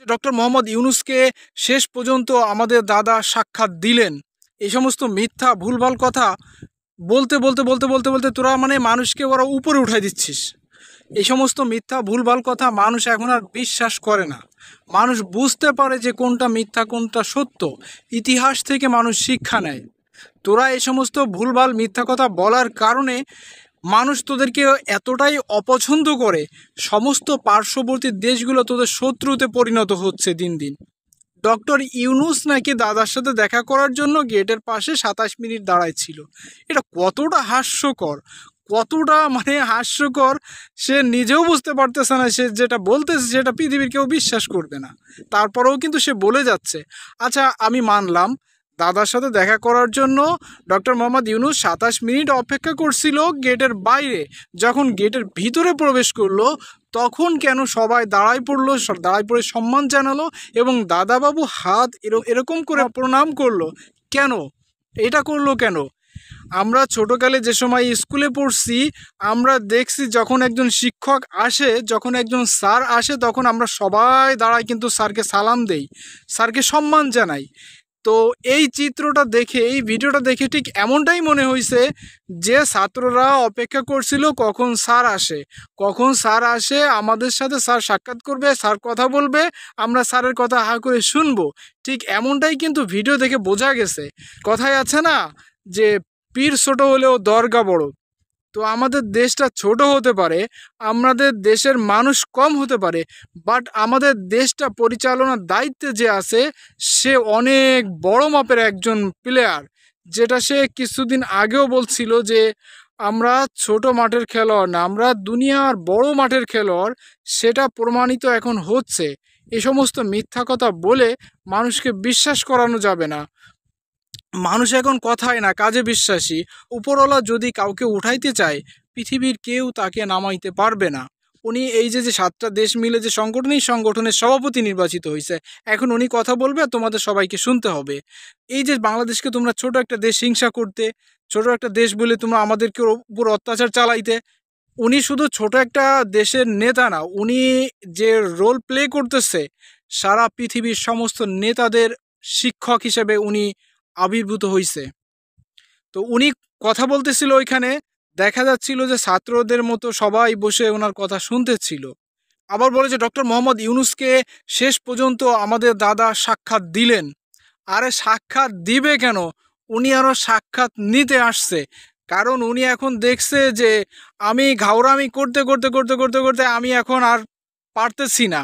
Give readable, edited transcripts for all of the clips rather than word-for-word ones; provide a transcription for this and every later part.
Doctor Mohammad ইউনূসকে শেষ পর্যন্ত আমাদের দাদা সাক্ষাৎ দিলেন। এই সমস্ত মিথ্যা ভুলভাল কথা বলতে বলতে বলতে বলতে বলতে তোরা মানে মানুষকে ওরা উপরে উঠাই দিচ্ছিস। এই সমস্ত মিথ্যা ভুলভাল কথা মানুষ এখন আর বিশ্বাস করে না। মানুষ বুঝতে পারে যে কোনটা মিথ্যা কোনটা সত্য। ইতিহাস থেকে মানুষ শিক্ষা নেয়। তোরা এই সমস্ত ভুলভাল মিথ্যা কথা বলার কারণে মানুষ তোদেরকে এতটাই অপছন্দ করে, সমস্ত পার্শ্ববর্তী দেশগুলো তোদের শত্রুতে পরিণত হচ্ছে দিন দিন। ডক্টর ইউনূস নাকি দাদার সাথে দেখা করার জন্য গেটের পাশে 27 মিনিট দাঁড়ায় ছিল। এটা কতটা হাস্যকর, কতটা মানে হাস্যকর সে নিজেও বুঝতে পারতেছে না। সে যেটা বলতেছে সেটা পৃথিবীর কেউ বিশ্বাস করবে না, তারপরেও কিন্তু সে বলে যাচ্ছে। আচ্ছা, আমি মানলাম দাদার সাথে দেখা করার জন্য ডক্টর মোহাম্মদ ইউনূস 27 মিনিট অপেক্ষা করছিল গেটের বাইরে। যখন গেটের ভিতরে প্রবেশ করলো তখন কেন সবাই দাঁড়ায় পড়লো, দাঁড়ায় পড়ে সম্মান জানালো এবং দাদাবাবু হাত এরকম করে প্রণাম করলো? কেন এটা করলো কেন? আমরা ছোটোকালে যে সময় স্কুলে পড়ছি আমরা দেখছি যখন একজন শিক্ষক আসে, যখন একজন স্যার আসে, তখন আমরা সবাই দাঁড়ায় কিন্তু স্যারকে সালাম দেই, স্যারকে সম্মান জানাই। তো এই চিত্রটা দেখে, এই ভিডিওটা দেখে ঠিক এমনটাই মনে হয়েছে যে ছাত্ররা অপেক্ষা করছিল কখন স্যার আসে, কখন স্যার আসে আমাদের সাথে স্যার সাক্ষাৎ করবে, স্যার কথা বলবে, আমরা স্যারের কথা হা করে শুনবো। ঠিক এমনটাই কিন্তু ভিডিও দেখে বোঝা গেছে। কথায় আছে না যে পীর ছোট হলেও দরগা বড়। তো আমাদের দেশটা ছোট হতে পারে, আমাদের দেশের মানুষ কম হতে পারে, বাট আমাদের দেশটা পরিচালনার দায়িত্বে যে আছে সে অনেক বড় মাপের একজন প্লেয়ার। যেটা সে কিছুদিন আগেও বলছিল যে আমরা ছোট মাঠের খেলোয়াড় না, আমরা দুনিয়ার বড় মাঠের খেলোয়াড়। সেটা প্রমাণিত এখন হচ্ছে। এ সমস্ত মিথ্যা কথা বলে মানুষকে বিশ্বাস করানো যাবে না। মানুষ এখন কথায় না কাজে বিশ্বাসী। উপরওয়ালা যদি কাউকে উঠাইতে চায় পৃথিবীর কেউ তাকে নামাইতে পারবে না। উনি এই যে 7টা দেশ মিলে যে সংগঠন, এই সংগঠনের সভাপতি নির্বাচিত হয়েছে। এখন উনি কথা বলবে আর তোমাদের সবাইকে শুনতে হবে। এই যে বাংলাদেশকে তোমরা ছোট একটা দেশ হিংসা করতে, ছোট একটা দেশ বলে তোমরা আমাদেরকে উপর অত্যাচার চালাইতে, উনি শুধু ছোট একটা দেশের নেতা না, উনি যে রোল প্লে করতেছে সারা পৃথিবীর সমস্ত নেতাদের শিক্ষক হিসেবে উনি আবির্ভূত হয়েছে। তো উনি কথা বলতেছিল, ওইখানে দেখা যাচ্ছিল যে ছাত্রদের মতো সবাই বসে ওনার কথা শুনতেছিল। আবার বলে যে ডক্টর মোহাম্মদ ইউনূসকে শেষ পর্যন্ত আমাদের দাদা সাক্ষাৎ দিলেন। আরে সাক্ষাৎ দিবে কেন? উনি আরও সাক্ষাৎ নিতে আসছে। কারণ উনি এখন দেখছে যে আমি ঘাউরামি করতে করতে করতে করতে করতে আমি এখন আর পারতেছি না।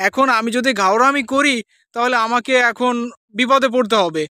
এখন আমি যদি ঘাউরামি করি তাহলে আমাকে এখন বিপদে পড়তে হবে।